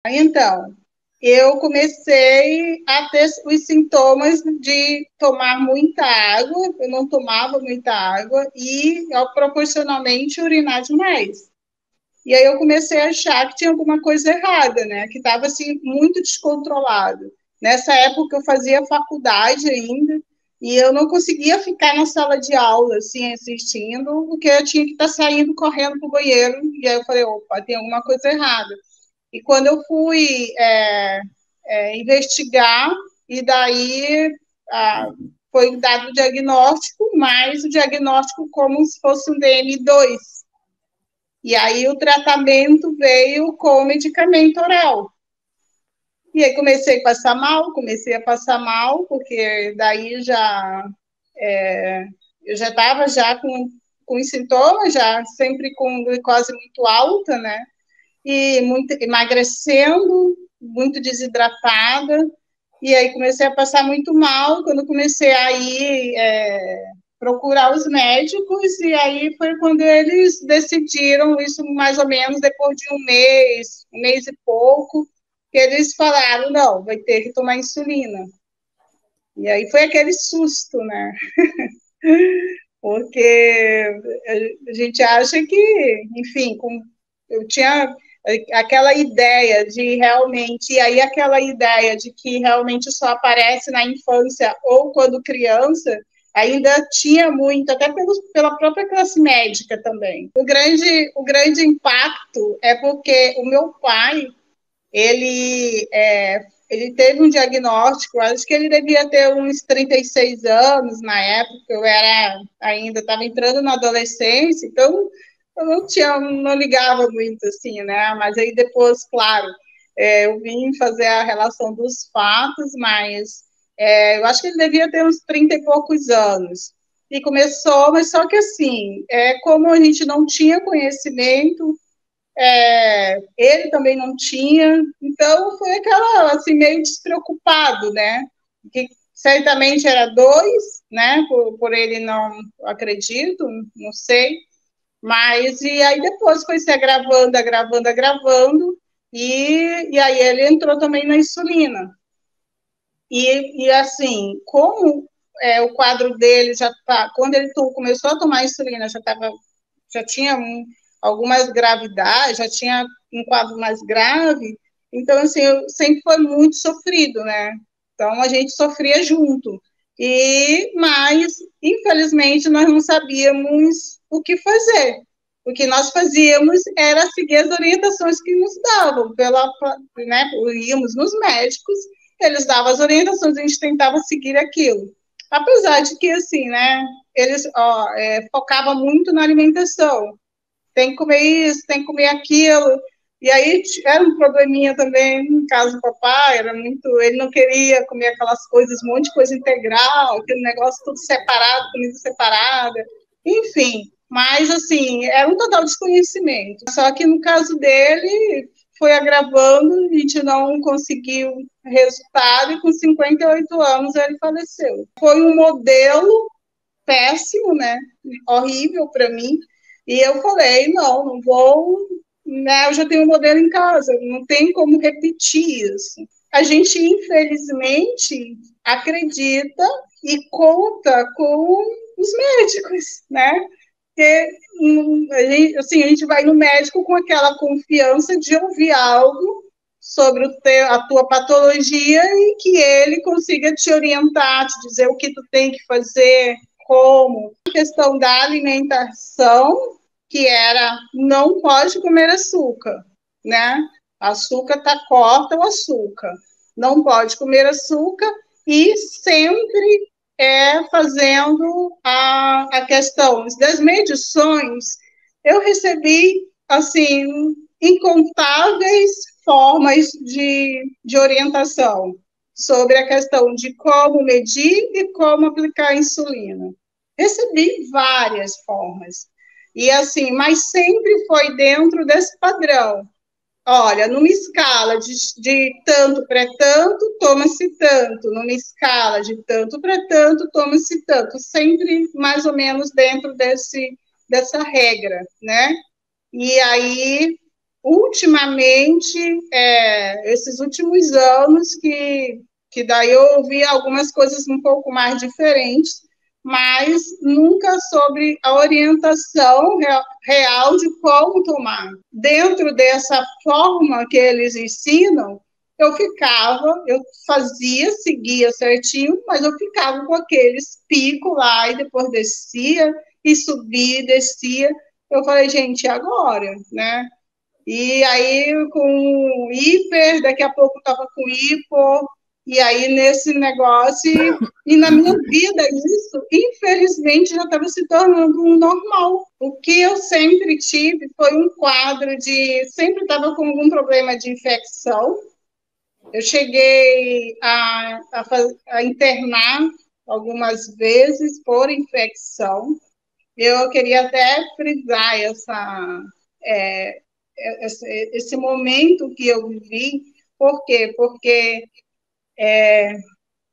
Então, eu comecei a ter os sintomas de tomar muita água, eu não tomava muita água e, proporcionalmente, urinar demais. E aí eu comecei a achar que tinha alguma coisa errada, né? Que estava assim muito descontrolado. Nessa época eu fazia faculdade ainda e eu não conseguia ficar na sala de aula assim assistindo, porque eu tinha que estar saindo correndo para o banheiro. E aí eu falei, opa, tem alguma coisa errada. E quando eu fui investigar, e daí foi dado o diagnóstico, mas o diagnóstico como se fosse um DM2. E aí o tratamento veio com medicamento oral. E aí comecei a passar mal, porque daí eu já estava já com os sintomas, já sempre com glicose muito alta, né? E muito emagrecendo, muito desidratada. E aí comecei a passar muito mal, quando comecei a ir procurar os médicos, e aí foi quando eles decidiram, isso mais ou menos depois de um mês e pouco, que eles falaram, não, vai ter que tomar insulina. E aí foi aquele susto, né? Porque a gente acha que, enfim, eu tinha aquela ideia de realmente, e aí aquela ideia de que realmente só aparece na infância ou quando criança, ainda tinha muito, até pela própria classe médica também. O grande impacto é porque o meu pai, ele teve um diagnóstico, acho que ele devia ter uns 36 anos na época, eu ainda estava entrando na adolescência, então eu não ligava muito assim, né? Mas aí depois, claro, eu vim fazer a relação dos fatos, mas eu acho que ele devia ter uns 30 e poucos anos. E começou, mas só que assim, como a gente não tinha conhecimento, ele também não tinha, então foi aquela, assim, meio despreocupado, né? Que certamente era dois, né? Por ele não, acredito, não sei, mas e aí depois foi se agravando, agravando, agravando, e aí ele entrou também na insulina. E assim, como o quadro dele já tá, quando ele começou a tomar insulina, já tinha algumas gravidades, já tinha um quadro mais grave, então, assim, sempre foi muito sofrido, né? Então, a gente sofria junto. Mas, infelizmente, nós não sabíamos o que fazer. O que nós fazíamos era seguir as orientações que nos davam, né, íamos nos médicos, eles davam as orientações, a gente tentava seguir aquilo. Apesar de que, assim, né, eles focavam muito na alimentação, tem que comer isso, tem que comer aquilo. E aí era um probleminha também no caso do papai, era muito, ele não queria comer aquelas coisas, um monte de coisa integral, aquele negócio tudo separado, comida separada, enfim. Mas, assim, era um total desconhecimento. Só que no caso dele, foi agravando, a gente não conseguiu resultado, e com 58 anos ele faleceu. Foi um modelo péssimo, né? Horrível para mim. E eu falei, não vou, né? Eu já tenho um modelo em casa, não tem como repetir isso. A gente, infelizmente, acredita e conta com os médicos, né? Porque a gente vai no médico com aquela confiança de ouvir algo sobre a tua patologia e que ele consiga te orientar, te dizer o que tu tem que fazer, como. A questão da alimentação, que era não pode comer açúcar, né? Açúcar corta o açúcar. Não pode comer açúcar e sempre fazendo a questão das medições, eu recebi, assim, incontáveis formas de orientação sobre a questão de como medir e como aplicar a insulina. Recebi várias formas. E assim, mas sempre foi dentro desse padrão. Olha, numa escala de tanto para tanto, toma-se tanto. Numa escala de tanto para tanto, toma-se tanto. Sempre mais ou menos dentro dessa regra, né? E aí ultimamente, esses últimos anos, que daí eu ouvi algumas coisas um pouco mais diferentes, mas nunca sobre a orientação real de como tomar. Dentro dessa forma que eles ensinam, eu fazia, seguia certinho, mas eu ficava com aqueles picos lá, e depois descia, e subia, e descia. Eu falei, gente, e agora, né? E aí, com hiper, daqui a pouco estava com hipo, e aí nesse negócio, e na minha vida isso, infelizmente, já estava se tornando um normal. O que eu sempre tive foi um quadro de, sempre estava com algum problema de infecção. Eu cheguei a internar algumas vezes por infecção. Eu queria até frisar esse momento que eu vivi. Por quê? Porque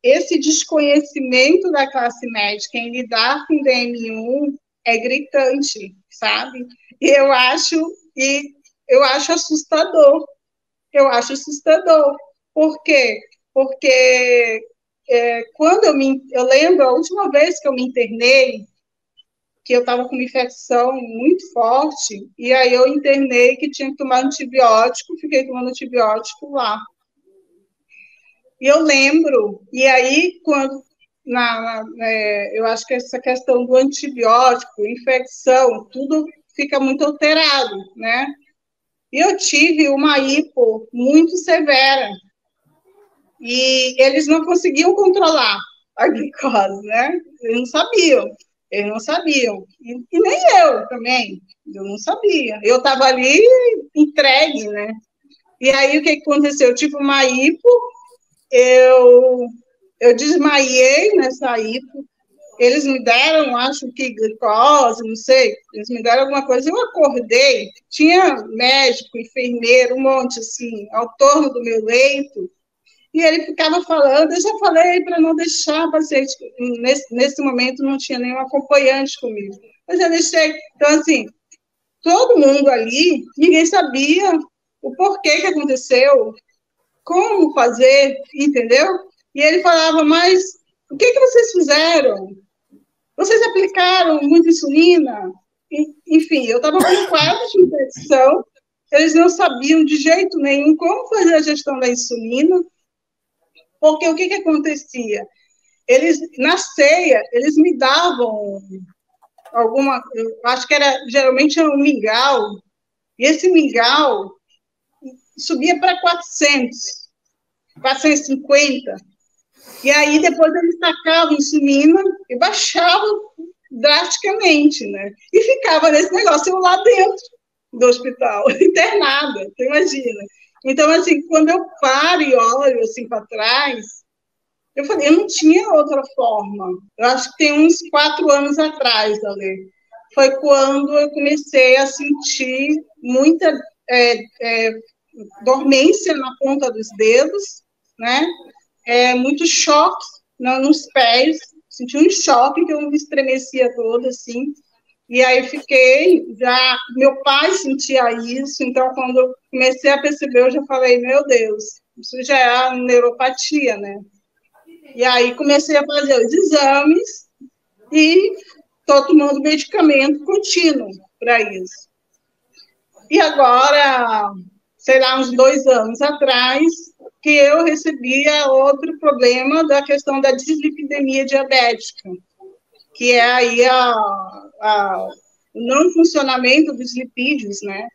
esse desconhecimento da classe médica em lidar com DM1 é gritante, sabe? E eu acho assustador. Eu acho assustador. Por quê? Porque quando eu lembro a última vez que eu me internei, que eu estava com uma infecção muito forte, e aí eu internei que tinha que tomar antibiótico, fiquei tomando antibiótico lá. E eu lembro, e aí, quando eu acho que essa questão do antibiótico, infecção, tudo fica muito alterado, né? E eu tive uma hipo muito severa, e eles não conseguiam controlar a glicose, né? Eles não sabiam, e nem eu também, eu não sabia. Eu estava ali entregue, né? E aí, o que aconteceu? Eu tive uma hipo, eu desmaiei nessa hipo, eles me deram, acho que glicose, não sei, eles me deram alguma coisa, eu acordei, tinha médico, enfermeiro, um monte, assim, ao torno do meu leito, e ele ficava falando, eu já falei para não deixar a paciente, nesse momento não tinha nenhum acompanhante comigo, mas eu deixei, então, assim, todo mundo ali, ninguém sabia o porquê que aconteceu, como fazer, entendeu? E ele falava, mas o que vocês fizeram? Vocês aplicaram muita insulina? Enfim, eu estava com um quadro de infecção, eles não sabiam de jeito nenhum como fazer a gestão da insulina, porque o que acontecia? Eles, na ceia, eles me davam acho que geralmente era um mingau, e esse mingau subia para 400, 450, e aí depois eles tacavam insulina e baixavam drasticamente, né? E ficava nesse negócio, eu lá dentro do hospital, internada, você imagina. Então, assim, quando eu paro e olho assim para trás, eu falei, eu não tinha outra forma. Eu acho que tem uns 4 anos atrás, Ale, foi quando eu comecei a sentir muita dormência na ponta dos dedos, né? Muito choque nos pés, senti um choque que eu me estremecia toda, assim, e aí meu pai sentia isso, então quando eu comecei a perceber, eu já falei, meu Deus, isso já é a neuropatia, né? E aí comecei a fazer os exames e estou tomando medicamento contínuo para isso. E agora, sei lá, uns 2 anos atrás, que eu recebia outro problema da questão da dislipidemia diabética, que é aí o não funcionamento dos lipídios, né?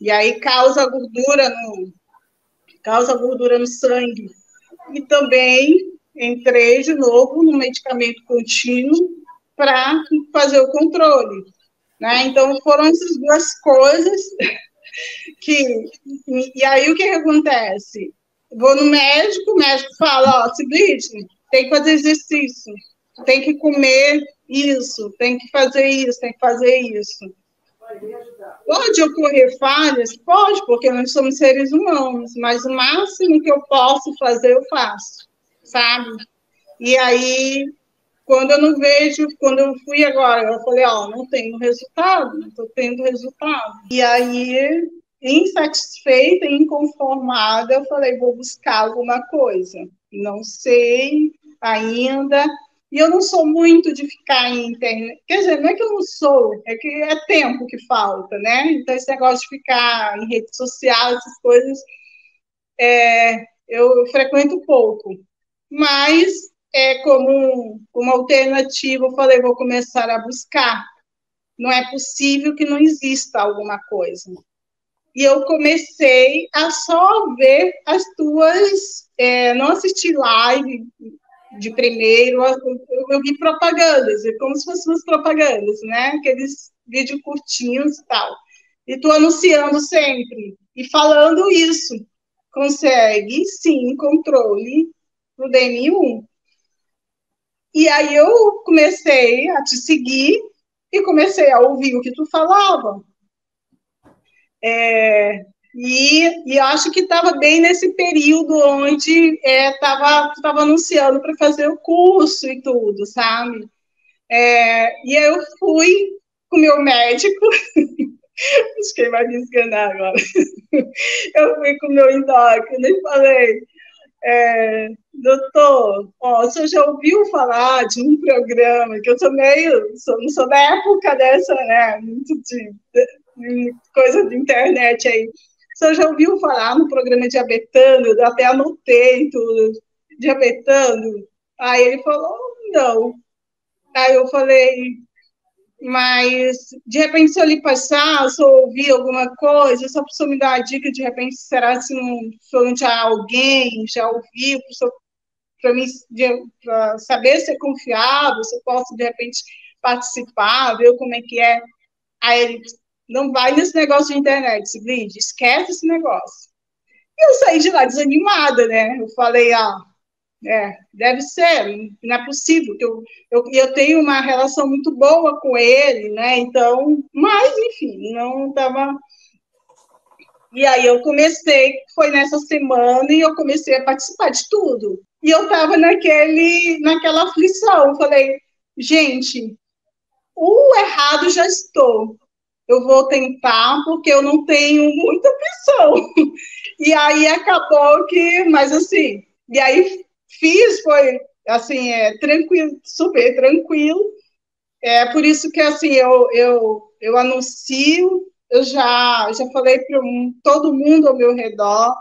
E aí causa gordura no sangue. E também entrei de novo no medicamento contínuo para fazer o controle, né? Então, foram essas duas coisas e aí o que acontece? Vou no médico, o médico fala, ó, seguinte, tem que fazer exercício, tem que comer isso, tem que fazer isso, tem que fazer isso. Pode ocorrer falhas? Pode, porque nós somos seres humanos, mas o máximo que eu posso fazer, eu faço, sabe? E aí, quando eu não vejo, quando eu fui agora, eu falei, ó, não tenho resultado, não estou tendo resultado. E aí insatisfeita, inconformada, eu falei, vou buscar alguma coisa. Não sei ainda. E eu não sou muito de ficar em internet. Quer dizer, não é que eu não sou, é que é tempo que falta, né? Então, esse negócio de ficar em rede social, essas coisas, eu frequento pouco. Mas, como uma alternativa, eu falei, vou começar a buscar. Não é possível que não exista alguma coisa. E eu comecei a só ver as tuas, não assistir live de primeiro, eu vi propagandas, como se fossem umas propagandas, né? Aqueles vídeos curtinhos e tal. E tu anunciando sempre, e falando isso. Consegue, sim, controle pro DNI1. E aí eu comecei a te seguir e comecei a ouvir o que tu falava. E acho que estava bem nesse período onde estava anunciando para fazer o curso e tudo, sabe? E eu fui com o meu médico, acho que ele vai me esganar agora. Eu fui com o meu endócrino e falei, doutor, o senhor já ouviu falar de um programa que eu sou não sou da época dessa, né? Muito de coisa de internet aí. Você já ouviu falar no programa Diabetando? Eu até anotei tudo. Diabetando? Aí ele falou, não. Aí eu falei, mas de repente se eu lhe passar, se eu ouvir alguma coisa, essa pessoa me dá uma dica, de repente, será se não já alguém já ouviu, para mim, para saber se é confiável, se eu posso, de repente, participar, ver como é que é. Aí ele, não vai nesse negócio de internet, Sigrid, esquece esse negócio. E eu saí de lá desanimada, né? Eu falei, deve ser, não é possível, que eu tenho uma relação muito boa com ele, né? Então, mas, enfim, não estava... E aí eu comecei, foi nessa semana, e eu comecei a participar de tudo. E eu estava naquela aflição, falei, gente, o errado já estou. Eu vou tentar, porque eu não tenho muita opção. E aí acabou que, mas assim, e aí foi assim, tranquilo, super tranquilo. Por isso que assim, eu anuncio, eu já falei para todo mundo ao meu redor,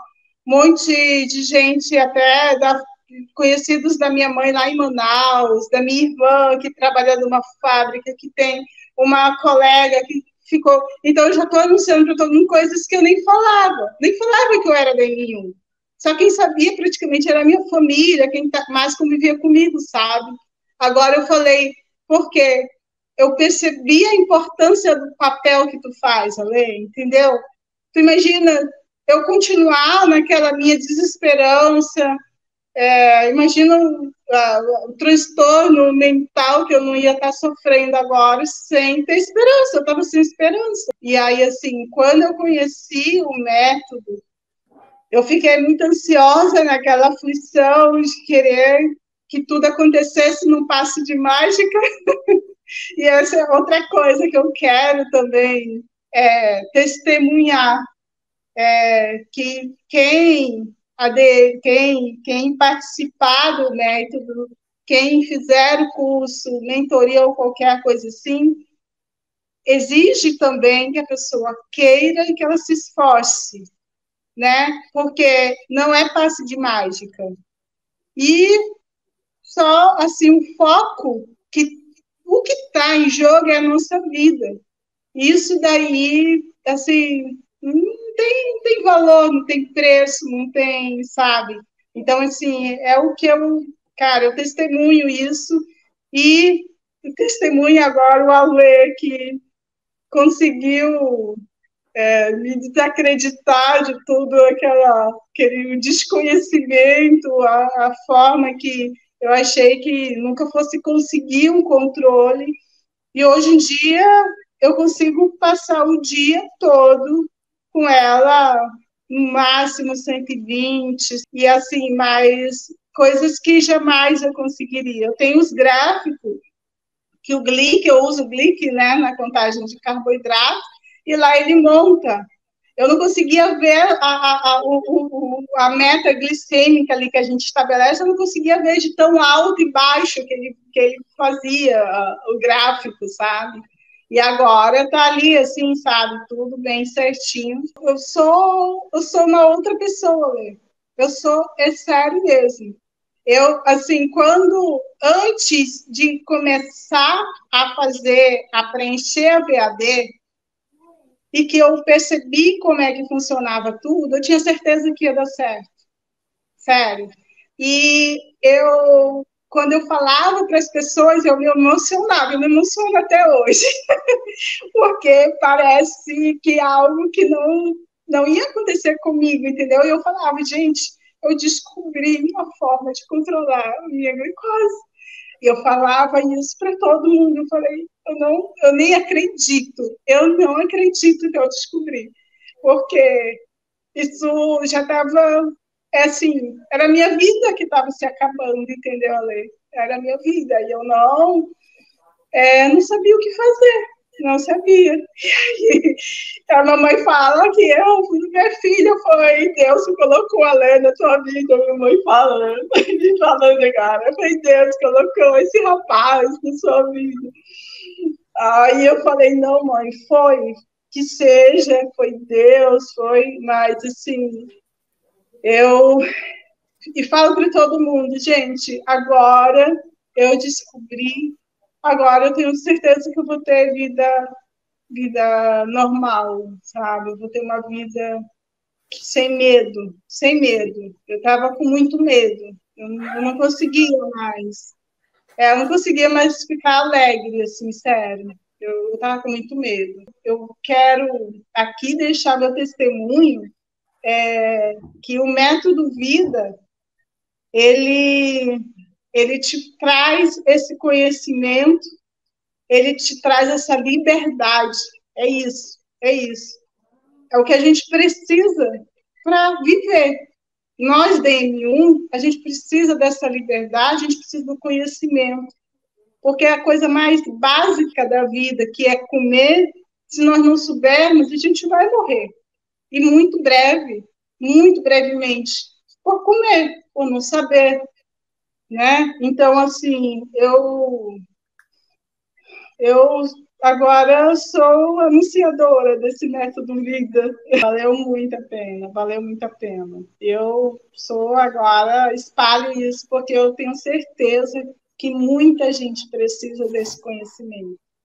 um monte de gente, até conhecidos da minha mãe lá em Manaus, da minha irmã que trabalha numa fábrica, que tem uma colega que ficou. Então, eu já estou anunciando para todo mundo coisas que eu nem falava que eu era DN1. Só quem sabia praticamente era a minha família, quem mais convivia comigo, sabe? Agora eu falei, porque eu percebi a importância do papel que tu faz, Ale, entendeu? Tu imagina eu continuar naquela minha desesperança, imagina o transtorno mental que eu não ia estar sofrendo agora sem ter esperança, eu estava sem esperança. E aí, assim, quando eu conheci o método, eu fiquei muito ansiosa naquela aflição de querer que tudo acontecesse num passe de mágica. E essa é outra coisa que eu quero também testemunhar, que quem participar do método, quem fizer o curso, mentoria ou qualquer coisa assim, exige também que a pessoa queira e que ela se esforce, né? Porque não é passe de mágica. E só, assim, o foco, o que está em jogo é a nossa vida. Isso daí, assim, não tem valor, não tem preço, não tem, sabe? Então, assim, é o que eu testemunho isso e testemunho agora o Alê, que conseguiu me desacreditar de tudo aquele desconhecimento, a forma que eu achei que nunca fosse conseguir um controle. E hoje em dia eu consigo passar o dia todo com ela, no máximo 120, e assim, mais coisas que jamais eu conseguiria. Eu tenho os gráficos, que o Glic, eu uso o Glic, né, na contagem de carboidrato, e lá ele monta. Eu não conseguia ver a meta glicêmica ali que a gente estabelece, eu não conseguia ver de tão alto e baixo que ele fazia o gráfico, sabe? E agora tá ali, assim, sabe? Tudo bem certinho. Eu sou uma outra pessoa, Lê. É sério mesmo. Eu, assim, antes de começar a preencher a VAD, e que eu percebi como é que funcionava tudo, eu tinha certeza que ia dar certo, sério. E quando eu falava para as pessoas, eu me emocionava, eu me emociono até hoje, porque parece que é algo que não ia acontecer comigo, entendeu? E eu falava, gente, eu descobri uma forma de controlar a minha glicose. E eu falava isso para todo mundo. Eu falei, eu nem acredito. Eu não acredito que eu descobri. Porque isso já estava, assim, era a minha vida que estava se acabando, entendeu, Ale? Era a minha vida. E eu não sabia o que fazer. Não sabia. A mamãe fala que minha filha foi, Deus que colocou a Lê na tua vida. A mamãe fala, né? Me falando, cara, foi Deus que colocou esse rapaz na sua vida. Aí eu falei, não, mãe, foi, que seja, foi Deus, foi, mas assim, eu. E falo para todo mundo, gente, agora eu descobri, agora eu tenho certeza que eu vou ter vida normal, sabe? Eu vou ter uma vida sem medo, sem medo. Eu estava com muito medo, eu não conseguia mais. Eu não conseguia mais ficar alegre, assim, sério. Eu estava com muito medo. Eu quero aqui deixar meu testemunho que o método vida, ele, ele te traz esse conhecimento, ele te traz essa liberdade. É isso, é isso. É o que a gente precisa para viver. Nós, DM1, a gente precisa dessa liberdade, a gente precisa do conhecimento, porque é a coisa mais básica da vida, que é comer, se nós não soubermos, a gente vai morrer. E muito brevemente, por comer, por não saber, né? Então, assim, eu agora sou anunciadora desse método vida. Valeu muito a pena, valeu muito a pena. Eu sou agora, espalho isso, porque eu tenho certeza que muita gente precisa desse conhecimento.